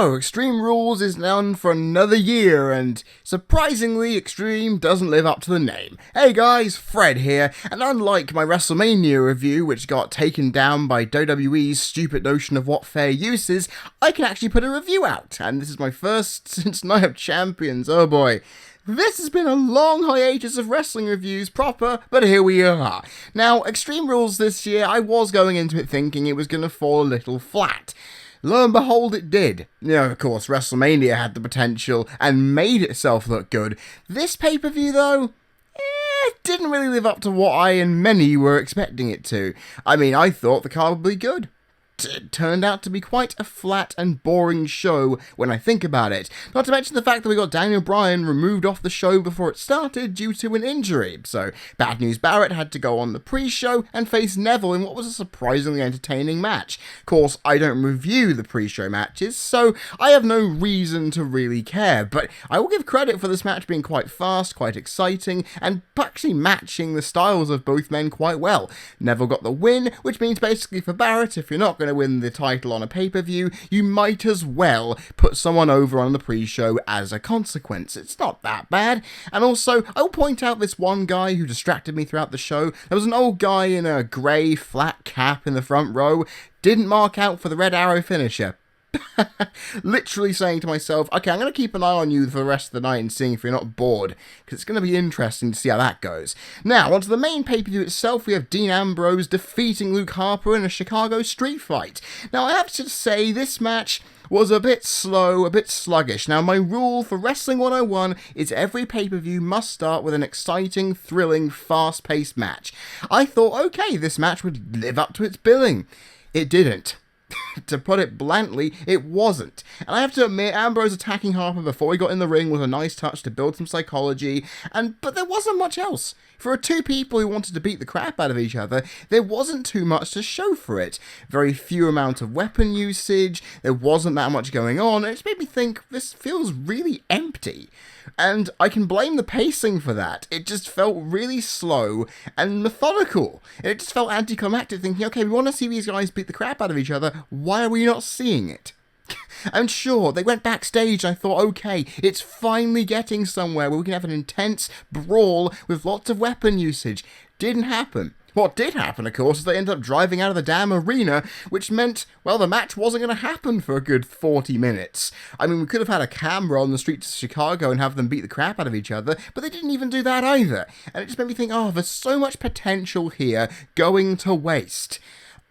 So, Extreme Rules is on for another year, and surprisingly, Extreme doesn't live up to the name. Hey guys, Fred here, and unlike my WrestleMania review, which got taken down by WWE's stupid notion of what fair use is, I can actually put a review out, and this is my first since Night of Champions, oh boy. This has been a long hiatus of wrestling reviews proper, but here we are. Now, Extreme Rules this year, I was going into it thinking it was going to fall a little flat. Lo and behold, it did. Of course, WrestleMania had the potential and made itself look good. This pay-per-view, though, didn't really live up to what I and many were expecting it to. I mean, I thought the card would be good. It turned out to be quite a flat and boring show when I think about it. Not to mention the fact that we got Daniel Bryan removed off the show before it started due to an injury. So, Bad News Barrett had to go on the pre-show and face Neville in what was a surprisingly entertaining match. Of course, I don't review the pre-show matches, so I have no reason to really care, but I will give credit for this match being quite fast, quite exciting, and actually matching the styles of both men quite well. Neville got the win, which means basically for Barrett, if you're not going to win the title on a pay-per-view, you might as well put someone over on the pre-show as a consequence. It's not that bad. And also, I will point out this one guy who distracted me throughout the show. There was an old guy in a grey flat cap in the front row, didn't mark out for the Red Arrow finisher. Literally saying to myself, okay, I'm going to keep an eye on you for the rest of the night and seeing if you're not bored, because it's going to be interesting to see how that goes. Now, onto the main pay-per-view itself, we have Dean Ambrose defeating Luke Harper in a Chicago street fight. Now, I have to say, this match was a bit slow, a bit sluggish. Now, my rule for Wrestling 101 is every pay-per-view must start with an exciting, thrilling, fast-paced match. I thought, okay, this match would live up to its billing. It didn't. To put it bluntly, it wasn't. And I have to admit, Ambrose attacking Harper before he got in the ring was a nice touch to build some psychology, but there wasn't much else. For two people who wanted to beat the crap out of each other, there wasn't too much to show for it. Very few amount of weapon usage, there wasn't that much going on, and it just made me think, this feels really empty. And I can blame the pacing for that. It just felt really slow and methodical. It just felt anticlimactic, thinking, okay, we want to see these guys beat the crap out of each other, why are we not seeing it? And sure, they went backstage, and I thought, okay, it's finally getting somewhere where we can have an intense brawl with lots of weapon usage. Didn't happen. What did happen, of course, is they ended up driving out of the damn arena, which meant, well, the match wasn't going to happen for a good 40 minutes. I mean, we could have had a camera on the streets of Chicago and have them beat the crap out of each other, but they didn't even do that either. And it just made me think, oh, there's so much potential here going to waste.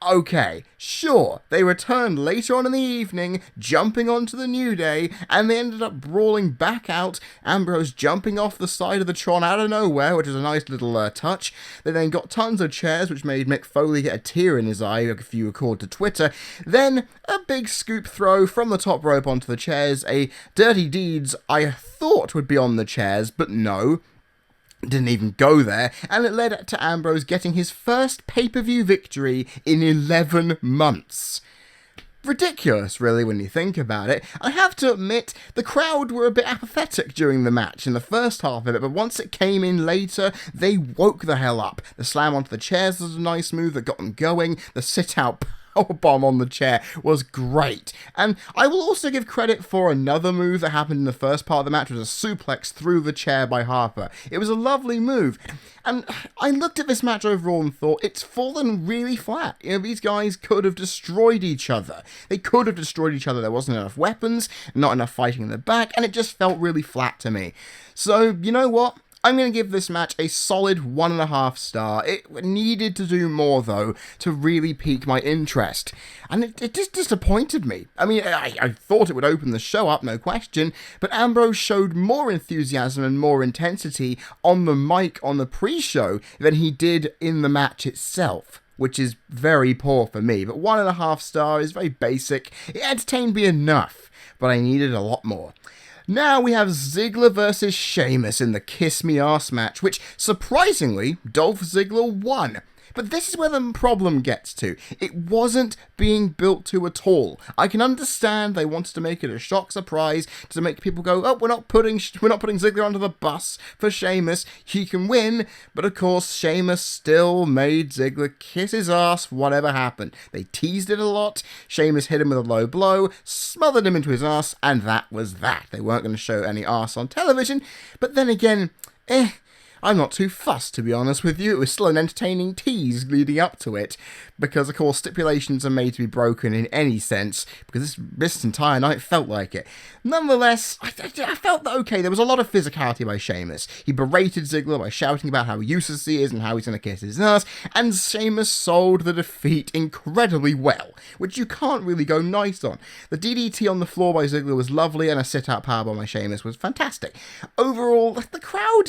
Okay, sure, they returned later on in the evening, jumping onto the New Day, and they ended up brawling back out, Ambrose jumping off the side of the Tron out of nowhere, which is a nice little touch. They then got tons of chairs, which made Mick Foley get a tear in his eye, if you record to Twitter. Then, a big scoop throw from the top rope onto the chairs, a Dirty Deeds I thought would be on the chairs, but no. Didn't even go there, and it led to Ambrose getting his first pay-per-view victory in 11 months. Ridiculous, really, when you think about it. I have to admit, the crowd were a bit apathetic during the match in the first half of it, but once it came in later, they woke the hell up. The slam onto the chairs was a nice move that got them going, the sit-out powerbomb on the chair was great. And I will also give credit for another move that happened in the first part of the match, was a suplex through the chair by Harper. It was a lovely move. And I looked at this match overall and thought, it's fallen really flat. These guys could have destroyed each other. They could have destroyed each other. There wasn't enough weapons, not enough fighting in the back, and it just felt really flat to me. So, you know what? I'm going to give this match a solid 1.5 star. It needed to do more, though, to really pique my interest. And it just disappointed me. I mean, I thought it would open the show up, no question, but Ambrose showed more enthusiasm and more intensity on the mic on the pre-show than he did in the match itself, which is very poor for me. But 1.5 star is very basic. It entertained me enough, but I needed a lot more. Now we have Ziggler versus Sheamus in the Kiss Me Arse match, which, surprisingly, Dolph Ziggler won. But this is where the problem gets to. It wasn't being built to at all. I can understand they wanted to make it a shock surprise to make people go, oh, we're not putting Ziggler under the bus for Sheamus. He can win. But of course, Sheamus still made Ziggler kiss his ass for whatever happened. They teased it a lot. Sheamus hit him with a low blow, smothered him into his ass, and that was that. They weren't going to show any ass on television. But then again, I'm not too fussed, to be honest with you. It was still an entertaining tease leading up to it, because, of course, stipulations are made to be broken in any sense, because this entire night felt like it. Nonetheless, I felt that, okay, there was a lot of physicality by Sheamus. He berated Ziggler by shouting about how useless he is and how he's going to kiss his ass, and Sheamus sold the defeat incredibly well, which you can't really go nice on. The DDT on the floor by Ziggler was lovely, and a sit-out powerbomb by Sheamus was fantastic. Overall, the crowd,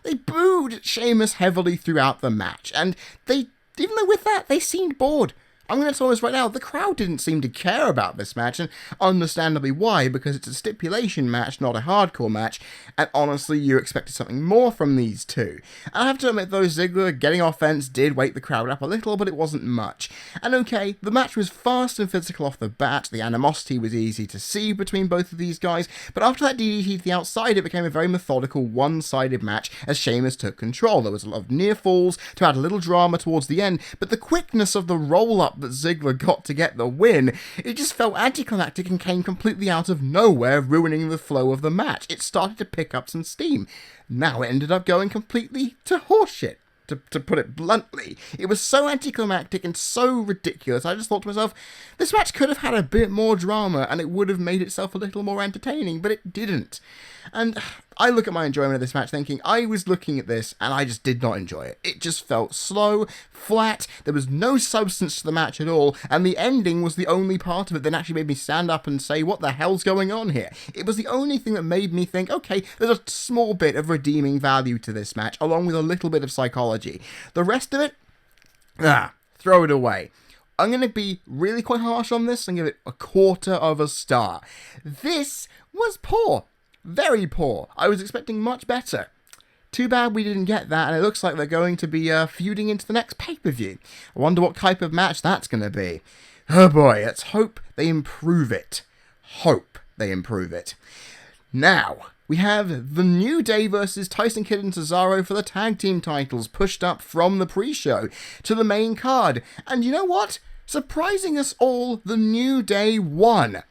they booed Sheamus heavily throughout the match, and even though with that, they seemed bored. I'm going to tell this right now, the crowd didn't seem to care about this match, and understandably why, because it's a stipulation match, not a hardcore match, and honestly, you expected something more from these two. And I have to admit though, Ziggler getting offense did wake the crowd up a little, but it wasn't much. And okay, the match was fast and physical off the bat, the animosity was easy to see between both of these guys, but after that DDT to the outside, it became a very methodical, one-sided match as Sheamus took control. There was a lot of near falls to add a little drama towards the end, but the quickness of the roll-up that Ziggler got to get the win, it just felt anticlimactic and came completely out of nowhere, ruining the flow of the match. It started to pick up some steam. Now it ended up going completely to horseshit, to put it bluntly. It was so anticlimactic and so ridiculous, I just thought to myself, this match could have had a bit more drama and it would have made itself a little more entertaining, but it didn't. And I look at my enjoyment of this match thinking, I was looking at this and I just did not enjoy it. It just felt slow, flat, there was no substance to the match at all, and the ending was the only part of it that actually made me stand up and say, what the hell's going on here? It was the only thing that made me think, okay, there's a small bit of redeeming value to this match, along with a little bit of psychology. The rest of it, throw it away. I'm going to be really quite harsh on this and give it 1/4 of a star. This was poor. Very poor. I was expecting much better. Too bad we didn't get that, and it looks like they're going to be feuding into the next pay-per-view. I wonder what type of match that's going to be. Oh boy, let's hope they improve it. Hope they improve it. Now, we have The New Day versus Tyson Kidd and Cesaro for the tag team titles, pushed up from the pre-show to the main card. And you know what? Surprising us all, The New Day won.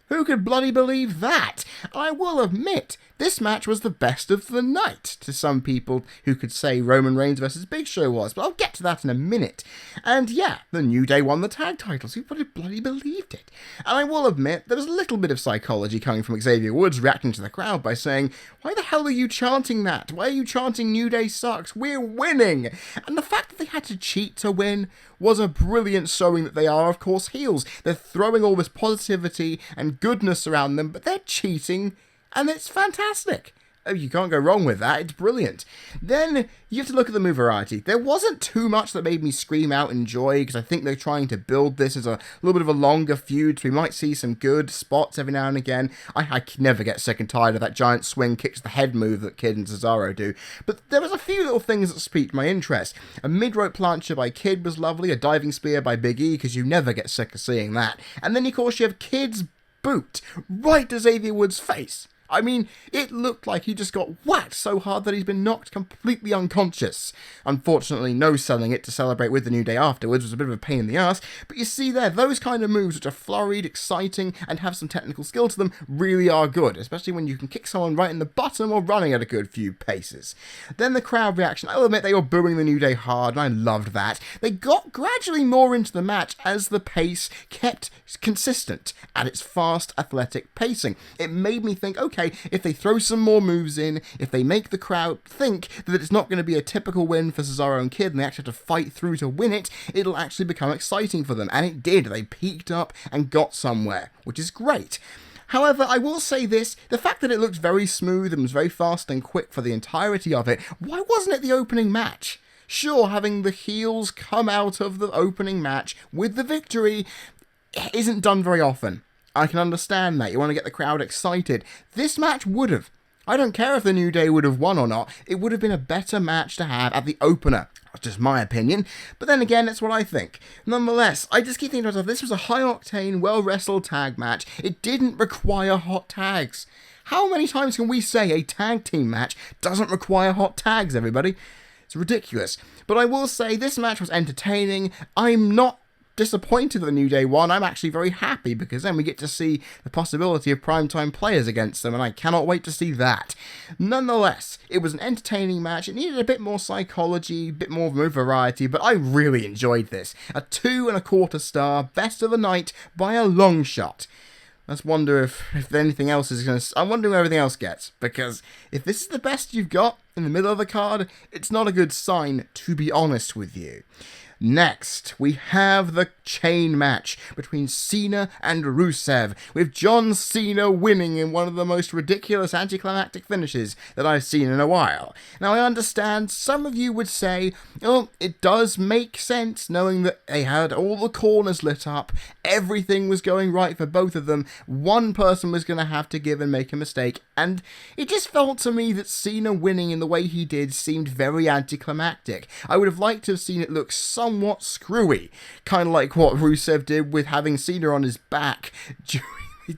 Who could bloody believe that? I will admit, this match was the best of the night, to some people who could say Roman Reigns versus Big Show was, but I'll get to that in a minute. And yeah, the New Day won the tag titles. Who would have bloody believed it? And I will admit, there was a little bit of psychology coming from Xavier Woods reacting to the crowd by saying, why the hell are you chanting that? Why are you chanting New Day sucks? We're winning! And the fact that they had to cheat to win was a brilliant showing that they are, of course, heels. They're throwing all this positivity and goodness around them, but they're cheating, and it's fantastic. Oh, you can't go wrong with that. It's brilliant. Then you have to look at the move variety. There wasn't too much that made me scream out in joy, because I think they're trying to build this as a little bit of a longer feud, so we might see some good spots every now and again. I never get sick and tired of that giant swing kick to the head move that Kidd and Cesaro do, but there was a few little things that piqued my interest. A mid-rope plancher by Kidd was lovely, a diving spear by Big E, because you never get sick of seeing that. And then, of course, you have Kidd's boot right to Xavier Woods' face. I mean, it looked like he just got whacked so hard that he's been knocked completely unconscious. Unfortunately, no selling it to celebrate with the New Day afterwards was a bit of a pain in the ass, but you see there, those kind of moves which are flurried, exciting, and have some technical skill to them really are good, especially when you can kick someone right in the bottom or running at a good few paces. Then the crowd reaction, I'll admit they were booing the New Day hard, and I loved that. They got gradually more into the match as the pace kept consistent at its fast, athletic pacing. It made me think, okay, if they throw some more moves in, if they make the crowd think that it's not going to be a typical win for Cesaro and Kidd and they actually have to fight through to win it, it'll actually become exciting for them. And it did. They peaked up and got somewhere, which is great. However, I will say this, the fact that it looked very smooth and was very fast and quick for the entirety of it, why wasn't it the opening match? Sure, having the heels come out of the opening match with the victory isn't done very often. I can understand that. You want to get the crowd excited. This match would have. I don't care if the New Day would have won or not, it would have been a better match to have at the opener. That's just my opinion, but then again, that's what I think. Nonetheless, I just keep thinking to myself, this was a high-octane, well-wrestled tag match. It didn't require hot tags. How many times can we say a tag team match doesn't require hot tags, everybody? It's ridiculous. But I will say, this match was entertaining. I'm not disappointed that the New Day won. I'm actually very happy because then we get to see the possibility of primetime players against them, and I cannot wait to see that. Nonetheless, it was an entertaining match. It needed a bit more psychology, a bit more move variety, but I really enjoyed this. A 2.25 star, best of the night by a long shot. Let's wonder if anything else is going to... I'm wondering where everything else gets, because if this is the best you've got in the middle of the card, it's not a good sign, to be honest with you. Next, we have the chain match between Cena and Rusev, with John Cena winning in one of the most ridiculous anticlimactic finishes that I've seen in a while. Now, I understand some of you would say, oh, it does make sense knowing that they had all the corners lit up, everything was going right for both of them, one person was going to have to give and make a mistake, and it just felt to me that Cena winning in the way he did seemed very anticlimactic. I would have liked to have seen it look somewhat screwy, kind of like what Rusev did with having Cena on his back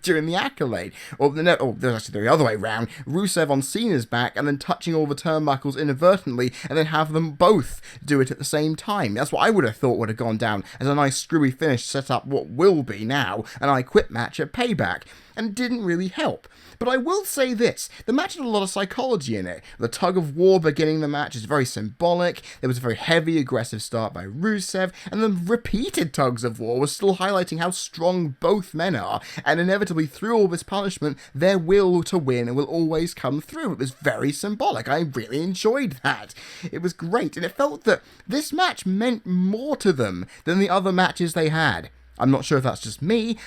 during the Accolade, there's actually the other way round, Rusev on Cena's back and then touching all the turnbuckles inadvertently and then have them both do it at the same time. That's what I would have thought would have gone down as a nice screwy finish to set up what will be now an I Quit match at Payback, and didn't really help. But I will say this, the match had a lot of psychology in it. The tug of war beginning the match is very symbolic, there was a very heavy, aggressive start by Rusev, and the repeated tugs of war was still highlighting how strong both men are, and inevitably through all this punishment, their will to win will always come through. It was very symbolic, I really enjoyed that. It was great, and it felt that this match meant more to them than the other matches they had. I'm not sure if that's just me,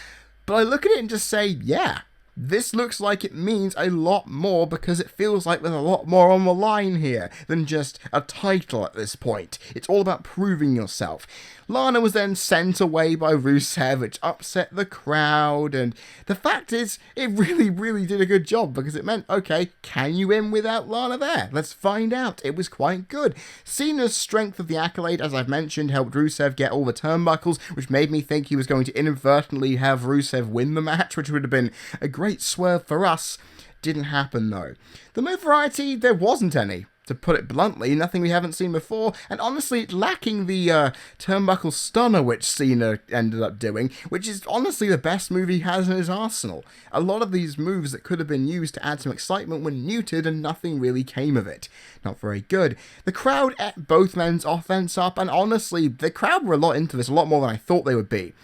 but I look at it and just say, yeah, this looks like it means a lot more because it feels like there's a lot more on the line here than just a title at this point. It's all about proving yourself. Lana was then sent away by Rusev, which upset the crowd, and the fact is, it really did a good job because it meant, okay, can you win without Lana there? Let's find out. It was quite good. Cena's strength of the Accolade, as I've mentioned, helped Rusev get all the turnbuckles, which made me think he was going to inadvertently have Rusev win the match, which would have been a great swerve for us. Didn't happen though. The move variety, there wasn't any. To put it bluntly, nothing we haven't seen before, and honestly, lacking the turnbuckle stunner which Cena ended up doing, which is honestly the best move he has in his arsenal. A lot of these moves that could have been used to add some excitement were neutered and nothing really came of it. Not very good. The crowd ate both men's offense up, and honestly, the crowd were a lot into this, a lot more than I thought they would be.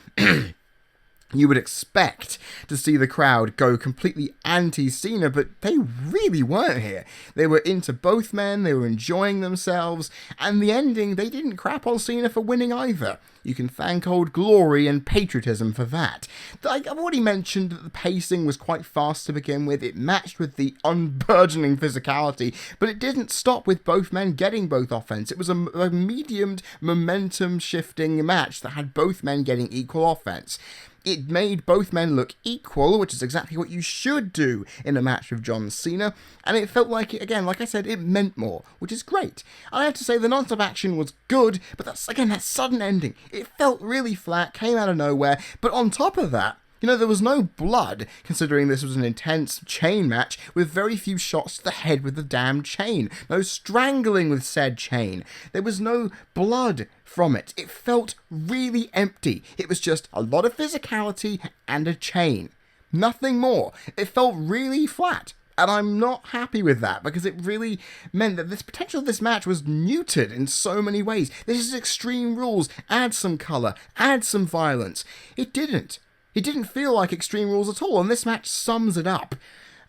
You would expect to see the crowd go completely anti-Cena, but they really weren't here. They were into both men, they were enjoying themselves, and the ending, they didn't crap on Cena for winning either. You can thank Old Glory and patriotism for that. I've already mentioned that the pacing was quite fast to begin with. It matched with the unburgeoning physicality, but it didn't stop with both men getting both offense. It was a mediumed, momentum-shifting match that had both men getting equal offense. It made both men look equal, which is exactly what you should do in a match with John Cena, and it felt like, again, like I said, it meant more, which is great. I have to say, the non-stop action was good, but that's, again, that sudden ending. It felt really flat, came out of nowhere, but on top of that, you know, there was no blood, considering this was an intense chain match with very few shots to the head with the damn chain. No strangling with said chain. There was no blood from it. It felt really empty. It was just a lot of physicality and a chain. Nothing more. It felt really flat. And I'm not happy with that, because it really meant that this potential of this match was neutered in so many ways. This is Extreme Rules. Add some colour. Add some violence. It didn't. It didn't feel like Extreme Rules at all, and this match sums it up.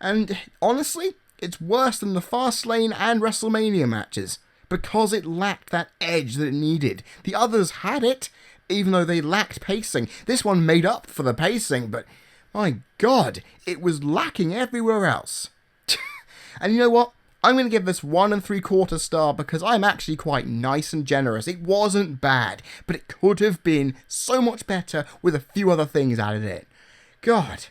And honestly, it's worse than the Fastlane and WrestleMania matches, because it lacked that edge that it needed. The others had it, even though they lacked pacing. This one made up for the pacing, but my God, it was lacking everywhere else. And you know what? I'm going to give this 1 3/4 star because I'm actually quite nice and generous. It wasn't bad, but it could have been so much better with a few other things added in. God,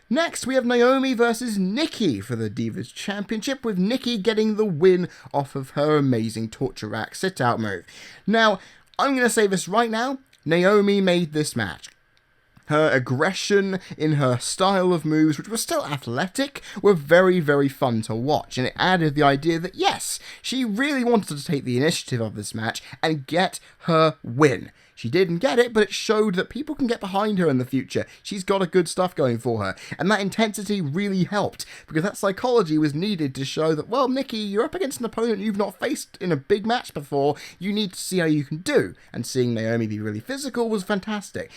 Next, we have Naomi versus Nikki for the Divas Championship, with Nikki getting the win off of her amazing torture rack sit-out move. Now, I'm going to say this right now, Naomi made this match. Her aggression in her style of moves, which were still athletic, were very, very fun to watch, and it added the idea that, yes, she really wanted to take the initiative of this match and get her win. She didn't get it, but it showed that people can get behind her in the future. She's got a good stuff going for her, and that intensity really helped, because that psychology was needed to show that, well, Nikki, you're up against an opponent you've not faced in a big match before, you need to see how you can do, and seeing Naomi be really physical was fantastic.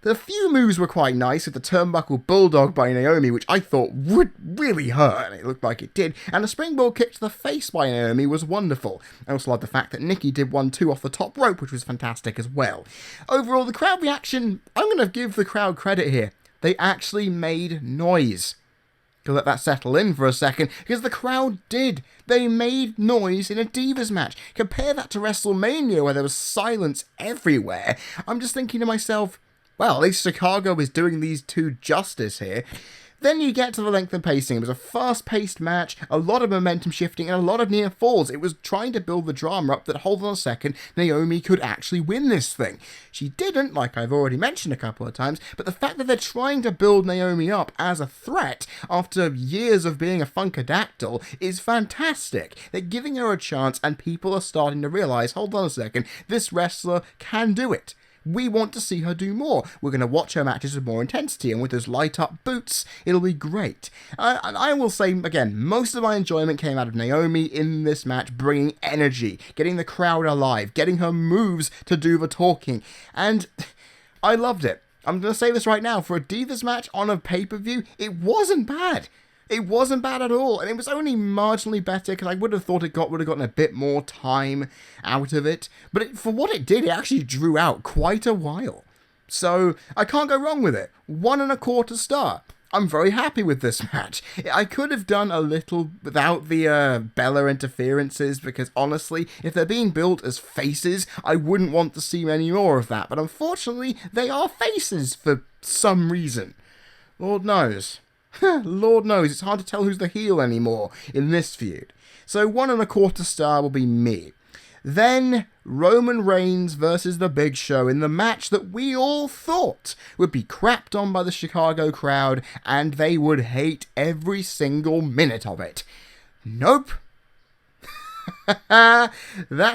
The few moves were quite nice, with the turnbuckle bulldog by Naomi, which I thought would really hurt, and it looked like it did, and the springboard kick to the face by Naomi was wonderful. I also liked the fact that Nikki did 1-2 off the top rope, which was fantastic as well. Overall, the crowd reaction, I'm going to give the crowd credit here. They actually made noise. To let that settle in for a second, because the crowd did. They made noise in a Divas match. Compare that to WrestleMania, where there was silence everywhere. I'm just thinking to myself, well, at least Chicago is doing these two justice here. Then you get to the length and pacing. It was a fast-paced match, a lot of momentum shifting, and a lot of near falls. It was trying to build the drama up that, hold on a second, Naomi could actually win this thing. She didn't, like I've already mentioned a couple of times, but the fact that they're trying to build Naomi up as a threat after years of being a funkadactyl is fantastic. They're giving her a chance, and people are starting to realise, hold on a second, this wrestler can do it. We want to see her do more. We're going to watch her matches with more intensity, and with those light-up boots, it'll be great. And I will say, again, most of my enjoyment came out of Naomi in this match, bringing energy, getting the crowd alive, getting her moves to do the talking, and I loved it. I'm going to say this right now, for a Divas match on a pay-per-view, it wasn't bad. It wasn't bad at all, and it was only marginally better, because I would have thought it would have gotten a bit more time out of it, but for what it did, it actually drew out quite a while. So, I can't go wrong with it. 1.25 star. I'm very happy with this match. I could have done a little without the Bella interferences, because honestly, if they're being built as faces, I wouldn't want to see any more of that, but unfortunately, they are faces for some reason. Lord knows. Lord knows, it's hard to tell who's the heel anymore in this feud. So 1.25 star will be me. Then Roman Reigns versus The Big Show in the match that we all thought would be crapped on by the Chicago crowd, and they would hate every single minute of it. Nope. That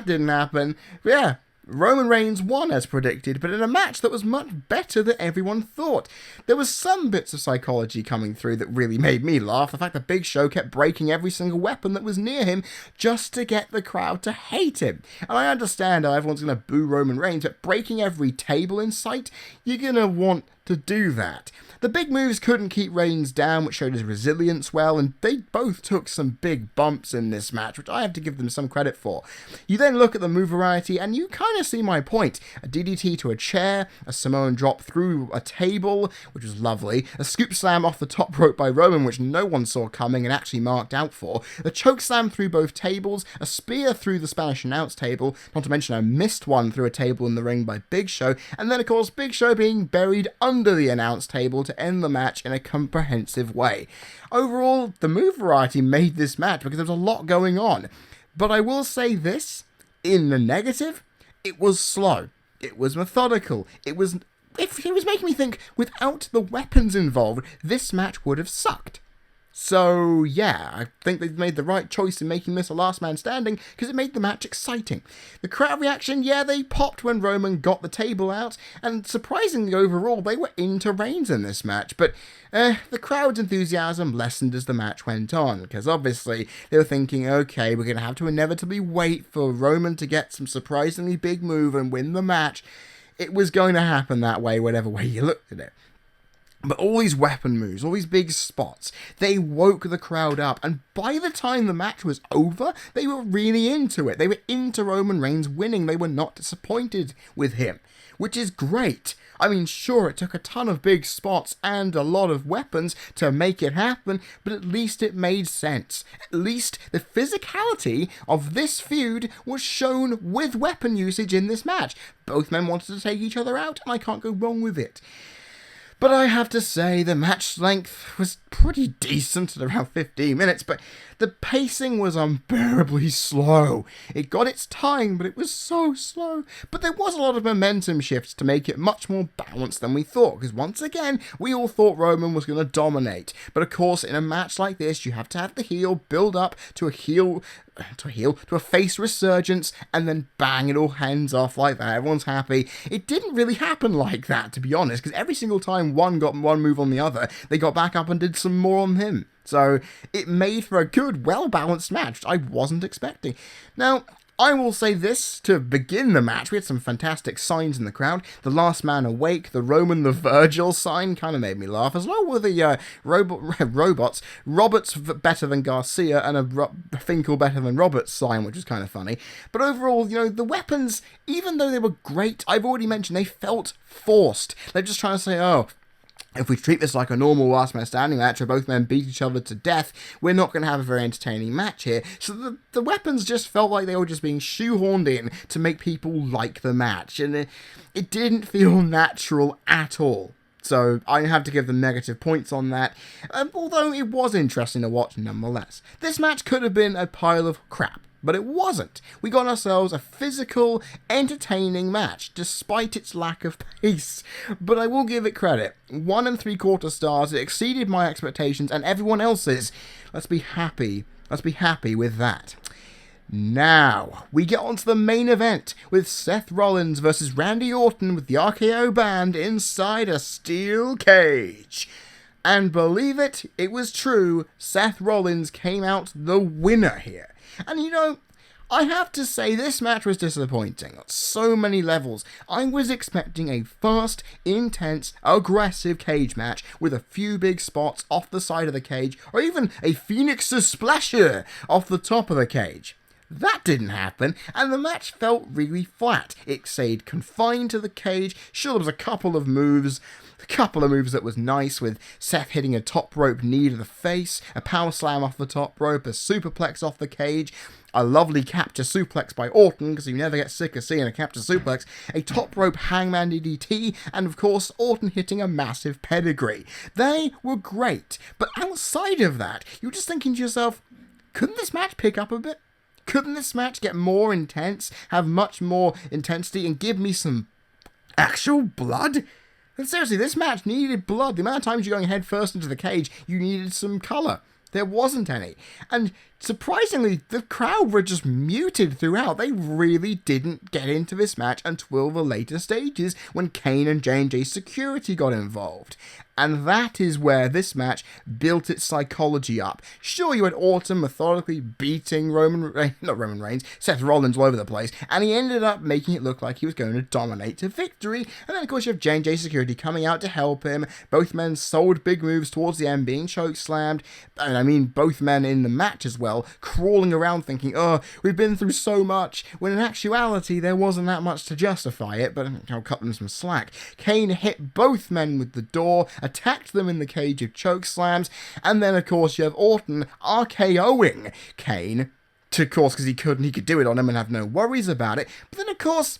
didn't happen. But yeah, Roman Reigns won as predicted, but in a match that was much better than everyone thought. There was some bits of psychology coming through that really made me laugh. The fact that Big Show kept breaking every single weapon that was near him just to get the crowd to hate him. And I understand how everyone's going to boo Roman Reigns, but breaking every table in sight, you're going to want to do that. The big moves couldn't keep Reigns down, which showed his resilience well, and they both took some big bumps in this match, which I have to give them some credit for. You then look at the move variety, and you kind of see my point. A DDT to a chair, a Samoan drop through a table, which was lovely, a scoop slam off the top rope by Roman, which no one saw coming and actually marked out for, a choke slam through both tables, a spear through the Spanish announce table, not to mention a missed one through a table in the ring by Big Show, and then of course Big Show being buried under the announce table to end the match in a comprehensive way. Overall, the move variety made this match because there was a lot going on. But I will say this, in the negative, it was slow. It was methodical. It was making me think, without the weapons involved, this match would have sucked. So, yeah, I think they've made the right choice in making this a last man standing, because it made the match exciting. The crowd reaction, yeah, they popped when Roman got the table out, and surprisingly overall, they were into Reigns in this match, but the crowd's enthusiasm lessened as the match went on, because obviously they were thinking, okay, we're going to have to inevitably wait for Roman to get some surprisingly big move and win the match. It was going to happen that way, whatever way you looked at it. But all these weapon moves, all these big spots, they woke the crowd up, and by the time the match was over, they were really into it. They were into Roman Reigns winning. They were not disappointed with him, which is great. I mean, sure, it took a ton of big spots and a lot of weapons to make it happen, but at least it made sense. At least the physicality of this feud was shown with weapon usage in this match. Both men wanted to take each other out, and I can't go wrong with it. But I have to say, the match length was pretty decent at around 15 minutes, but the pacing was unbearably slow. It got its time, but it was so slow. But there was a lot of momentum shifts to make it much more balanced than we thought, because once again, we all thought Roman was going to dominate. But of course, in a match like this, you have to have the heel build up to a face resurgence, and then bang, it all hands off like that. Everyone's happy. It didn't really happen like that, to be honest, because every single time one got one move on the other, they got back up and did some more on him. So it made for a good, well-balanced match, which I wasn't expecting. Now, I will say this to begin the match. We had some fantastic signs in the crowd. The last man awake, the Roman the Virgil sign kind of made me laugh, as well with the robots. Roberts better than Garcia, and a Finkel better than Roberts sign, which was kind of funny. But overall, the weapons, even though they were great, I've already mentioned, they felt forced. They're just trying to say, oh, if we treat this like a normal last man standing match where both men beat each other to death, we're not going to have a very entertaining match here. So the weapons just felt like they were just being shoehorned in to make people like the match. And it didn't feel natural at all. So I have to give them negative points on that, although it was interesting to watch nonetheless. This match could have been a pile of crap, but it wasn't. We got ourselves a physical, entertaining match, despite its lack of pace. But I will give it credit. 1 3/4 stars, it exceeded my expectations and everyone else's. Let's be happy. Let's be happy with that. Now, we get on to the main event with Seth Rollins versus Randy Orton with the RKO band inside a steel cage. And believe it, it was true, Seth Rollins came out the winner here. And I have to say, this match was disappointing on so many levels. I was expecting a fast, intense, aggressive cage match with a few big spots off the side of the cage, or even a Phoenix Splasher off the top of the cage. That didn't happen, and the match felt really flat. It stayed confined to the cage. Sure, there was a couple of moves that was nice, with Seth hitting a top rope knee to the face, a power slam off the top rope, a superplex off the cage, a lovely capture suplex by Orton, because you never get sick of seeing a capture suplex, a top rope hangman DDT, and of course Orton hitting a massive pedigree. They were great, but outside of that, you're just thinking to yourself, couldn't this match pick up a bit? Couldn't this match get more intense, have much more intensity, and give me some actual blood? And seriously, this match needed blood. The amount of times you're going head first into the cage, you needed some colour. There wasn't any. And surprisingly, the crowd were just muted throughout. They really didn't get into this match until the later stages, when Kane and J&J Security got involved. And that is where this match built its psychology up. Sure, you had Orton methodically beating Seth Rollins all over the place, and he ended up making it look like he was going to dominate to victory. And then, of course, you have J&J Security coming out to help him. Both men sold big moves towards the end, being chokeslammed. And I mean, both men in the match as well, crawling around thinking, oh, we've been through so much, when in actuality, there wasn't that much to justify it, but I'll cut them some slack. Kane hit both men with the door, attacked them in the cage of chokeslams, and then, of course, you have Orton RKOing Kane, of course, because he could do it on him and have no worries about it. But then, of course,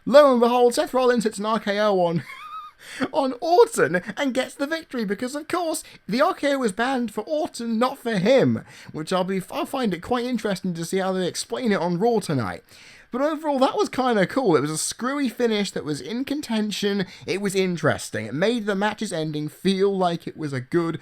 lo and behold, Seth Rollins hits an RKO on Orton and gets the victory, because of course the RKO was banned for Orton, not for him, which I'll find it quite interesting to see how they explain it on Raw tonight. But overall, that was kind of cool. It was a screwy finish that was in contention. It was interesting. It made the match's ending feel like it was a good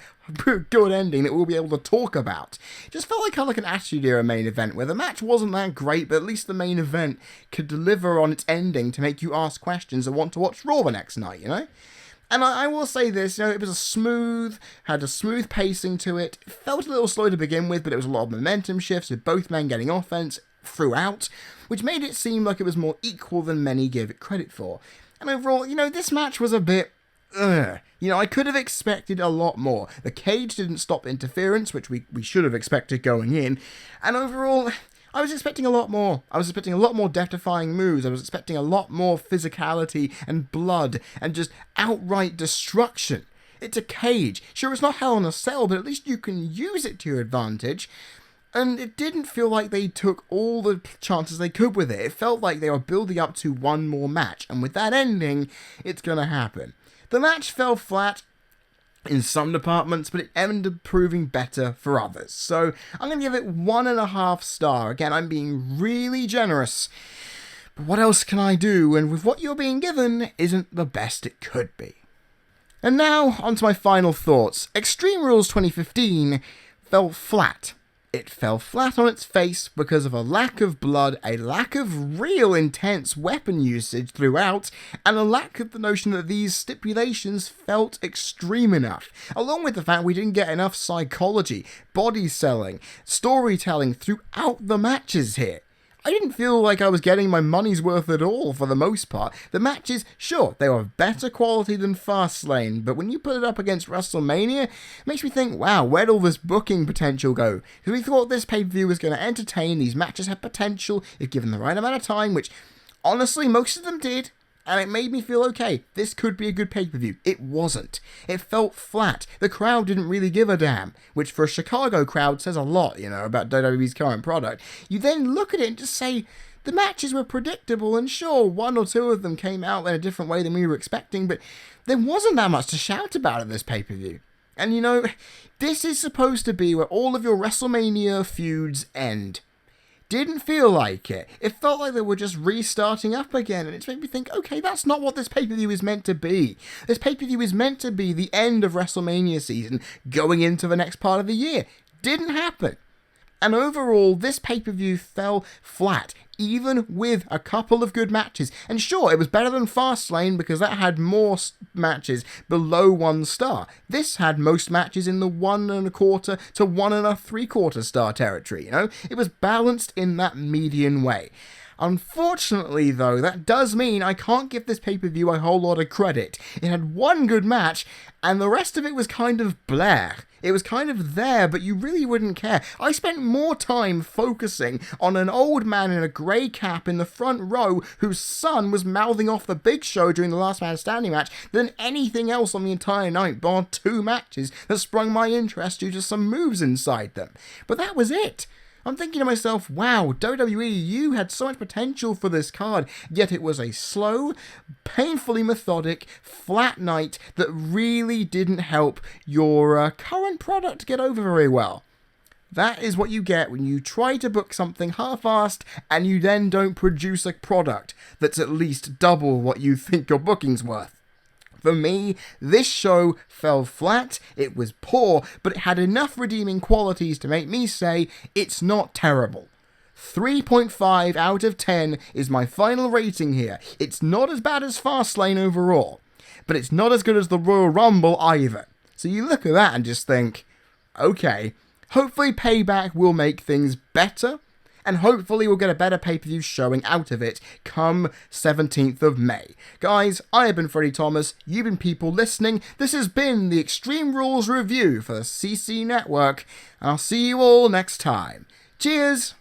ending that we'll be able to talk about. It just felt like an Attitude Era main event, where the match wasn't that great, but at least the main event could deliver on its ending to make you ask questions and want to watch Raw the next night, And I will say this, it was had a smooth pacing to it. It felt a little slow to begin with, but it was a lot of momentum shifts with both men getting offense throughout, which made it seem like it was more equal than many give it credit for. And overall, this match was a bit I could have expected a lot more. The cage didn't stop interference, which we should have expected going in. And overall, I was expecting a lot more. I was expecting a lot more death-defying moves. I was expecting a lot more physicality and blood and just outright destruction. It's a cage. Sure, it's not Hell in a Cell, but at least you can use it to your advantage. And it didn't feel like they took all the chances they could with it. It felt like they were building up to one more match. And with that ending, it's going to happen. The match fell flat in some departments, but it ended up proving better for others. So I'm going to give it 1.5 stars. Again, I'm being really generous. But what else can I do? And with what you're being given isn't the best it could be. And now, on to my final thoughts. Extreme Rules 2015 fell flat. It fell flat on its face because of a lack of blood, a lack of real intense weapon usage throughout, and a lack of the notion that these stipulations felt extreme enough, along with the fact we didn't get enough psychology, body selling, storytelling throughout the matches here. I didn't feel like I was getting my money's worth at all for the most part. The matches, sure, they were better quality than Fastlane, but when you put it up against WrestleMania, it makes me think, wow, where'd all this booking potential go? Because we thought this pay-per-view was going to entertain, these matches had potential if given the right amount of time, which honestly most of them did. And it made me feel, okay, this could be a good pay-per-view. It wasn't. It felt flat. The crowd didn't really give a damn, which for a Chicago crowd says a lot, about WWE's current product. You then look at it and just say, the matches were predictable, and sure, 1 or 2 of them came out in a different way than we were expecting, but there wasn't that much to shout about in this pay-per-view. And this is supposed to be where all of your WrestleMania feuds end. Didn't feel like it. It felt like they were just restarting up again, and it's made me think, okay, that's not what this pay-per-view is meant to be. This pay-per-view is meant to be the end of WrestleMania season, going into the next part of the year. Didn't happen. And overall, this pay-per-view fell flat, even with a couple of good matches. And sure, it was better than Fastlane because that had more matches below 1 star. This had most matches in the 1.25 to 1.75 star territory, It was balanced in that median way. Unfortunately, though, that does mean I can't give this pay-per-view a whole lot of credit. It had 1 good match, and the rest of it was kind of blah. It was kind of there, but you really wouldn't care. I spent more time focusing on an old man in a grey cap in the front row whose son was mouthing off the Big Show during the Last Man Standing match than anything else on the entire night, bar 2 matches that sprung my interest due to some moves inside them. But that was it. I'm thinking to myself, wow, WWE, you had so much potential for this card, yet it was a slow, painfully methodic, flat night that really didn't help your current product get over very well. That is what you get when you try to book something half-assed and you then don't produce a product that's at least double what you think your booking's worth. For me, this show fell flat, it was poor, but it had enough redeeming qualities to make me say it's not terrible. 3.5 out of 10 is my final rating here. It's not as bad as Fastlane overall, but it's not as good as the Royal Rumble either. So you look at that and just think, okay, hopefully Payback will make things better, and hopefully we'll get a better pay-per-view showing out of it come 17th of May. Guys, I have been Freddie Thomas, you've been people listening, this has been the Extreme Rules review for the CC Network, and I'll see you all next time. Cheers!